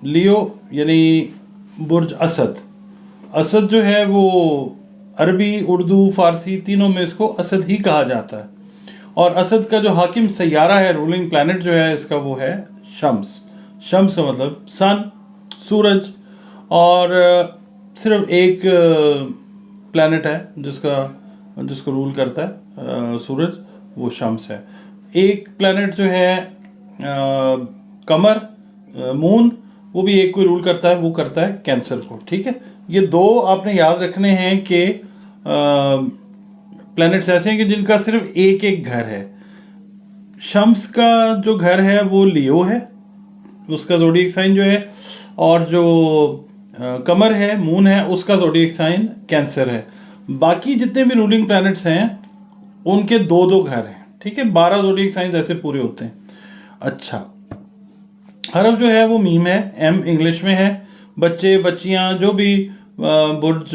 लियो यानी बुर्ज असद। असद जो है वो अरबी, उर्दू, फारसी तीनों में इसको असद ही कहा जाता है। और असद का जो हाकिम सैयारा है, रूलिंग प्लैनेट जो है इसका, वो है शम्स। शम्स का मतलब सन, सूरज। और सिर्फ एक प्लैनेट है जिसको रूल करता है सूरज, वो शम्स है। एक प्लैनेट जो है कमर, मून, वो भी एक कोई रूल करता है, वो करता है कैंसर को। ठीक है, ये दो आपने याद रखने हैं कि प्लैनेट्स ऐसे हैं कि जिनका सिर्फ एक एक घर है। शम्स का जो घर है वो लियो है, उसका ज़ोडिएक साइन जो है। और जो कमर है, मून है, उसका ज़ोडिएक साइन कैंसर है। बाकी जितने भी रूलिंग प्लैनेट्स हैं उनके दो दो घर हैं। ठीक है, 12 ज़ोडिएक साइंस ऐसे पूरे होते हैं। अच्छा, हरफ जो है वो मीम है, एम इंग्लिश में है। बच्चे बच्चियां जो भी बुर्ज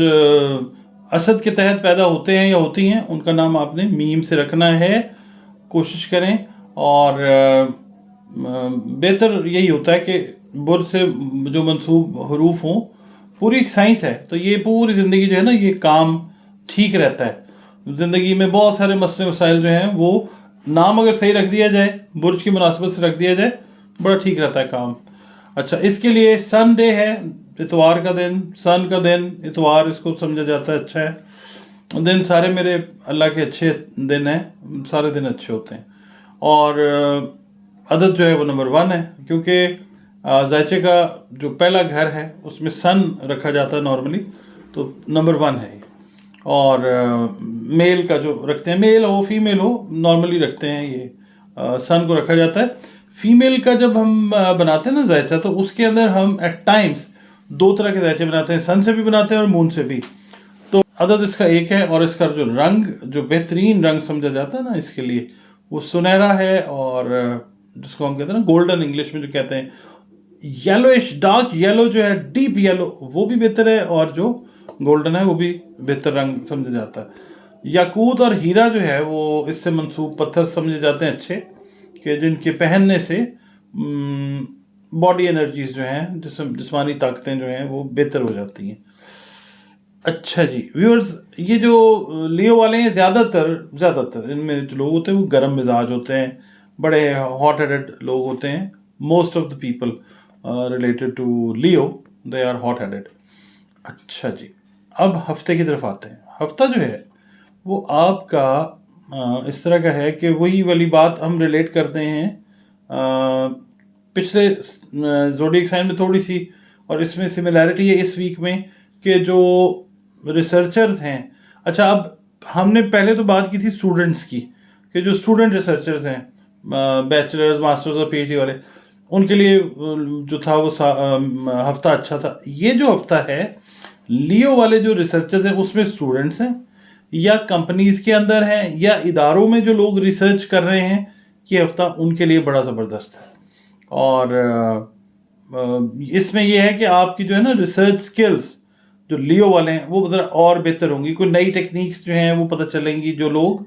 असद के तहत पैदा होते हैं या होती हैं, उनका नाम आपने मीम से रखना है, कोशिश करें। और बेहतर यही होता है कि बुर्ज से जो मंसूब हरूफ हों। पूरी एक साइंस है, तो ये पूरी ज़िंदगी जो है ना, ये काम ठीक रहता है। ज़िंदगी में बहुत सारे मसले मसाइल जो हैं वो नाम अगर सही रख दिया जाए, बुर्ज की मुनासिबत से रख दिया जाए, बड़ा ठीक रहता है काम। अच्छा, इसके लिए सन डे है, इतवार का दिन, सन का दिन, इतवार इसको समझा जाता है अच्छा है दिन। सारे मेरे अल्लाह के अच्छे दिन हैं, सारे दिन अच्छे होते हैं। और अदद जो है वो नंबर 1 है, क्योंकि जायचे का जो पहला घर है उसमें सन रखा जाता है नॉर्मली, तो नंबर 1 है। और मेल का जो रखते हैं, मेल हो फीमेल हो, नॉर्मली रखते हैं ये सन को रखा जाता है। फीमेल का जब हम बनाते हैं ना जायचा, तो उसके अंदर हम एट टाइम्स 2 तरह के जायचे बनाते हैं, सन से भी बनाते हैं और मून से भी। तो अदद इसका एक है, और इसका जो रंग, जो बेहतरीन रंग समझा जाता है ना इसके लिए, वो सुनहरा है। और जिसको हम कहते हैं ना गोल्डन, इंग्लिश में जो कहते हैं, येलोइश डार्क येलो जो है, डीप येलो, वो भी बेहतर है। और जो गोल्डन है वो भी बेहतर रंग समझा जाता है। याकूत और हीरा जो है वो इससे मंसूब पत्थर समझे जाते हैं अच्छे, कि जिनके पहनने से बॉडी एनर्जीज जो हैं, जिस्मानी ताकतें जो हैं वो बेहतर हो जाती हैं। अच्छा जी व्यूअर्स, ये जो लियो वाले हैं, ज़्यादातर इनमें जो लोग होते हैं वो गर्म मिजाज होते हैं, बड़े हॉट हेडेड लोग होते हैं। Most of the people related to Leo, they are hot headed. अच्छा जी, अब हफ्ते की तरफ आते हैं। हफ्ता जो है वो आपका इस तरह का है कि वही वाली बात हम रिलेट करते हैं पिछले ज़ोडिएक साइन में थोड़ी सी, और इसमें सिमिलैरिटी है इस वीक में, कि जो रिसर्चर्स हैं। अच्छा, अब हमने पहले तो बात की थी स्टूडेंट्स की, कि जो स्टूडेंट रिसर्चर्स हैं, बैचलर्स, मास्टर्स और पीएचडी वाले, उनके लिए जो था वो हफ्ता अच्छा था। ये जो हफ्ता है, लियो वाले जो रिसर्चर्स हैं उसमें स्टूडेंट्स हैं, या कंपनीज के अंदर हैं, या इदारों में जो लोग रिसर्च कर रहे हैं, ये हफ्ता उनके लिए बड़ा ज़बरदस्त है। और इसमें यह है कि आपकी जो है ना रिसर्च स्किल्स, जो लियो वाले हैं, वो मतलब और बेहतर होंगी। कोई नई टेक्निक्स जो हैं वो पता चलेंगी। जो लोग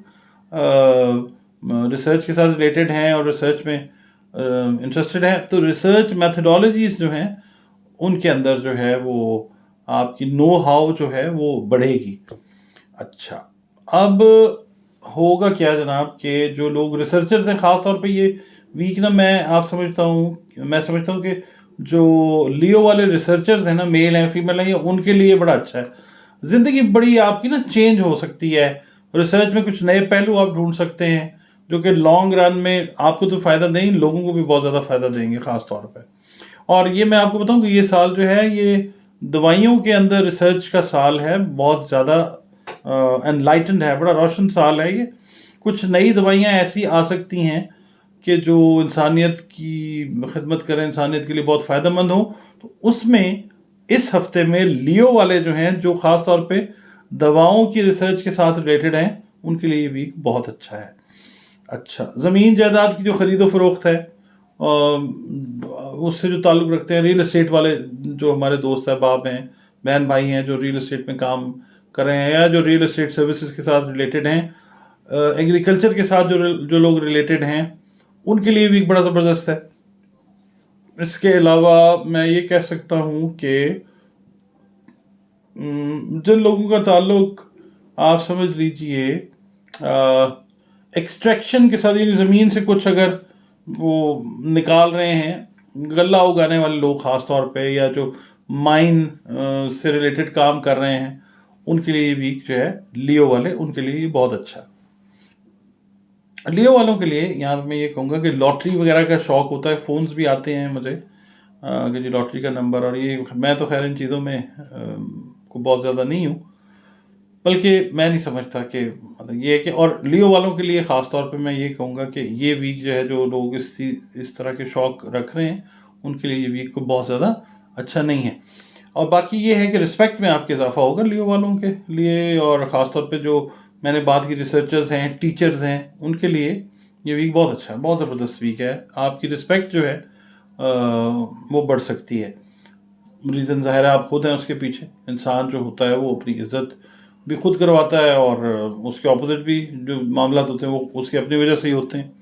रिसर्च के साथ रिलेटेड हैं और रिसर्च में इंटरेस्टेड हैं, तो रिसर्च मैथडोलॉजीज जो हैं उनके अंदर जो है वो आपकी नो हाउ जो है वो बढ़ेगी। अच्छा, अब होगा क्या जनाब, कि जो लोग रिसर्चर्स हैं, ख़ास तौर पे ये वीक ना, मैं समझता हूँ कि जो लियो वाले रिसर्चर्स हैं ना, मेल हैं फीमेल हैं, उनके लिए बड़ा अच्छा है। ज़िंदगी बड़ी आपकी ना चेंज हो सकती है। रिसर्च में कुछ नए पहलू आप ढूंढ सकते हैं जो कि लॉन्ग रन में आपको तो फ़ायदा देंगे, लोगों को भी बहुत ज़्यादा फ़ायदा देंगे ख़ास तौर पे। और ये मैं आपको बताऊं कि ये साल जो है ये दवाइयों के अंदर रिसर्च का साल है, बहुत ज़्यादा एनलाइटेंड है, बड़ा रोशन साल है ये। कुछ नई दवाइयाँ ऐसी आ सकती हैं कि जो इंसानियत की खिदमत करें, इंसानियत के लिए बहुत फ़ायदेमंद हो। तो उसमें इस हफ्ते में लियो वाले जो हैं, जो ख़ास तौर पे दवाओं की रिसर्च के साथ रिलेटेड हैं, उनके लिए ये वीक बहुत अच्छा है। अच्छा, ज़मीन जायदाद की जो ख़रीदो फ़रोख्त है, उससे जो ताल्लुक़ रखते हैं, रियल एस्टेट वाले जो हमारे दोस्त अहबाब हैं, बहन भाई हैं जो रियल एस्टेट में काम कर रहे हैं, या जो रियल एस्टेट सर्विसेज के साथ रिलेटेड हैं, एग्रीकल्चर के साथ जो लोग रिलेटेड हैं, उनके लिए भी बड़ा ज़बरदस्त है। इसके अलावा मैं ये कह सकता हूँ कि जिन लोगों का ताल्लुक आप समझ लीजिए एक्सट्रैक्शन के साथ, यानी ज़मीन से कुछ अगर वो निकाल रहे हैं, गल्ला उगाने वाले लोग ख़ास तौर पे, या जो माइन से रिलेटेड काम कर रहे हैं, उनके लिए ये वीक जो है, लियो वाले, उनके लिए ये बहुत अच्छा है। लियो वालों के लिए यहाँ पे मैं ये कहूँगा कि लॉटरी वगैरह का शौक़ होता है, फ़ोन्स भी आते हैं मुझे कि जी लॉटरी का नंबर, और ये मैं तो खैर इन चीज़ों में को बहुत ज़्यादा नहीं हूँ, बल्कि मैं नहीं समझता कि मतलब ये है कि, और लियो वालों के लिए ख़ास तौर पे मैं ये कहूँगा कि ये वीक जो है, जो लोग इस तरह के शौक़ रख रहे हैं, उनके लिए ये वीक को बहुत ज़्यादा अच्छा नहीं है। और बाकी ये है कि रिस्पेक्ट में आपके इजाफा होगा लियो वालों के लिए, और ख़ास तौर पे जो मैंने बात की रिसर्चर्स हैं, टीचर्स हैं, उनके लिए ये वीक बहुत अच्छा है, बहुत ज़बरदस्त वीक है। आपकी रिस्पेक्ट जो है वो बढ़ सकती है। रीज़न ज़ाहिर है आप खुद हैं उसके पीछे। इंसान जो होता है वो अपनी इज़्ज़त भी खुद करवाता है, और उसके ऑपोजिट भी जो मामला होते हैं वो उसकी अपनी वजह से ही होते हैं।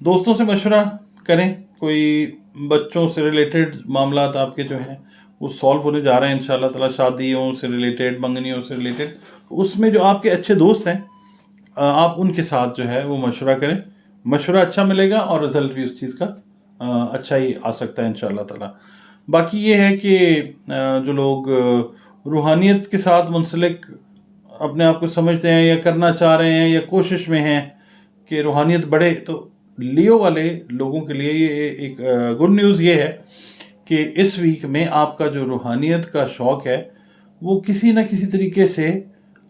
दोस्तों से मशवरा करें, कोई बच्चों से रिलेटेड मामला आपके जो हैं वो सॉल्व होने जा रहे हैं इंशाल्लाह ताला, शादियों से रिलेटेड, मंगनियों से रिलेटेड, उसमें जो आपके अच्छे दोस्त हैं आप उनके साथ जो है वो मशवरा करें। मशवरा अच्छा मिलेगा और रिज़ल्ट भी उस चीज़ का अच्छा ही आ सकता है इंशाल्लाह ताला। बाकी ये है कि जो लोग रूहानियत के साथ मुंसलिक अपने आप को समझते हैं, या करना चाह रहे हैं, या कोशिश में हैं कि रूहानियत बढ़े, तो लियो वाले लोगों के लिए ये एक गुड न्यूज़ ये है कि इस वीक में आपका जो रूहानियत का शौक़ है वो किसी न किसी तरीके से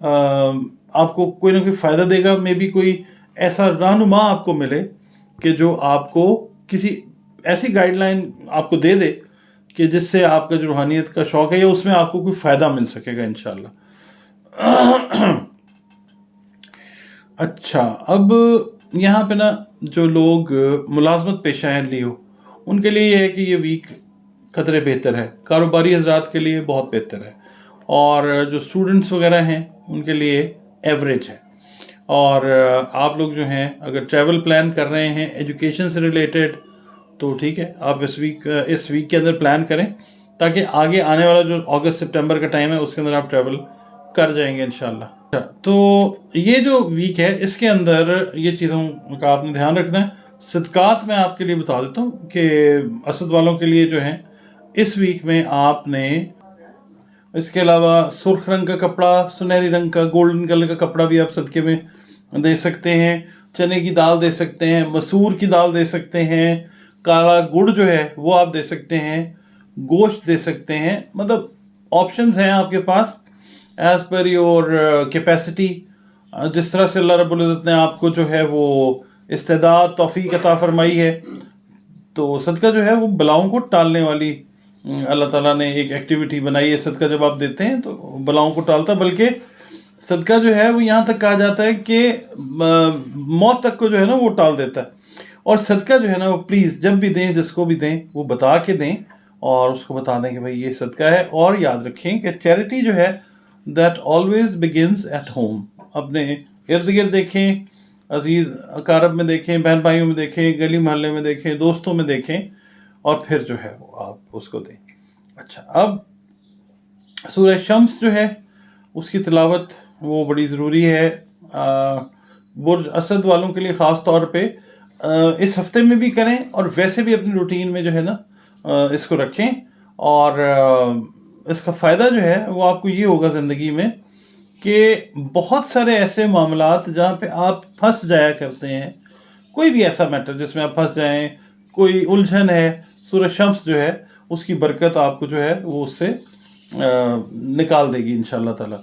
आपको कोई ना कोई फ़ायदा देगा। मे बी कोई ऐसा रहनुमा आपको मिले कि जो आपको किसी ऐसी गाइडलाइन आपको दे दे कि जिससे आपका जो रूहानियत का शौक़ है, या उसमें आपको कोई फ़ायदा मिल सकेगा इंशाल्लाह। अच्छा, अब यहाँ पे ना जो लोग मुलाजमत पेशा हैं लियो, उनके लिए ये है कि ये वीक कदरे बेहतर है। कारोबारी हजरात के लिए बहुत बेहतर है, और जो स्टूडेंट्स वगैरह हैं उनके लिए एवरेज है। और आप लोग जो हैं अगर ट्रैवल प्लान कर रहे हैं एजुकेशन से रिलेटेड, तो ठीक है, आप इस वीक के अंदर प्लान करें, ताकि आगे आने वाला जो अगस्त सितंबर का टाइम है उसके अंदर आप ट्रैवल कर जाएंगे इंशाल्लाह। तो ये जो वीक है इसके अंदर ये चीज़ों का आपने ध्यान रखना है। सदकात मैं आपके लिए बता देता हूँ कि असद वालों के लिए जो है इस वीक में आपने इसके अलावा सुर्ख रंग का कपड़ा, सुनहरी रंग का, गोल्डन कलर का कपड़ा भी आप सदके में दे सकते हैं। चने की दाल दे सकते हैं, मसूर की दाल दे सकते हैं, काला गुड़ जो है वो आप दे सकते हैं, गोश्त दे सकते हैं। मतलब ऑप्शंस हैं आपके पास एज़ पर योर कैपेसिटी। जिस तरह से अल्लाह रब्बुल इज़्ज़त ने आपको जो है वो इस्तेदाद तौफीक अता फरमाई है, तो सदका जो है वो बलाओं को टालने वाली अल्लाह ताला ने एक एक्टिविटी बनाई है। सदका जब आप देते हैं तो बलाओं को टालता, बल्कि सदका जो है वो यहाँ तक कहा जाता है कि मौत तक को जो है ना वो टाल देता है। और सदका जो है ना वो प्लीज़ जब भी दें, जिसको भी दें, वो बता के दें, और उसको बता दें कि भाई ये सदका है। और याद रखें कि चैरिटी जो है that always begins at home. अपने इर्द गिर्द देखें, अजीज़ अकारब में देखें, बहन भाइयों में देखें, गली मोहल्ले में देखें, दोस्तों में देखें, और फिर जो है वो आप उसको दें। अच्छा, अब सूरह शम्स जो है उसकी तिलावत वो बड़ी ज़रूरी है बुर्ज असद वालों के लिए ख़ास तौर पे। इस हफ्ते में भी करें, और वैसे भी अपनी रूटीन में जो है ना इसको रखें। और इसका फ़ायदा जो है वो आपको ये होगा ज़िंदगी में कि बहुत सारे ऐसे मामलात जहाँ पे आप फंस जाया करते हैं, कोई भी ऐसा मैटर जिसमें आप फंस जाएं, कोई उलझन है, सूरह शम्स जो है उसकी बरकत आपको जो है वो उससे निकाल देगी इंशाल्लाह ताला।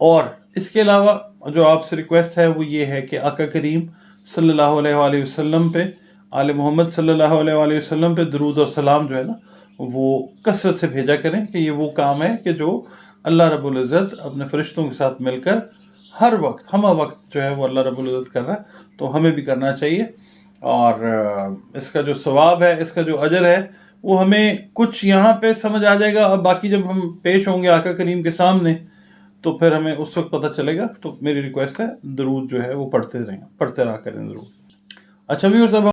और इसके अलावा जो आपसे रिक्वेस्ट है वो ये है कि आका करीम सल्लल्लाहु अलैहि वसल्लम पे, आले मोहम्मद सल्लल्लाहु अलैहि वसल्लम पे दरूद और सलाम जो है ना वो कसरत से भेजा करें, कि ये वो काम है कि जो अल्लाह रब्बुल इज़्ज़त अपने फरिश्तों के साथ मिलकर हर वक्त हमा वक्त जो है वो अल्लाह रब्बुल इज़्ज़त कर रहा है, तो हमें भी करना चाहिए। और इसका जो सवाब है, इसका जो अजर है, वो हमें कुछ यहाँ पे समझ आ जाएगा। अब बाकी जब हम पेश होंगे आका करीम के सामने तो फिर हमें उस वक्त पता चलेगा। तो मेरी रिक्वेस्ट है दरूद जो है वो पढ़ते रहा करें ज़रूर। अच्छा व्यूअर्स, अब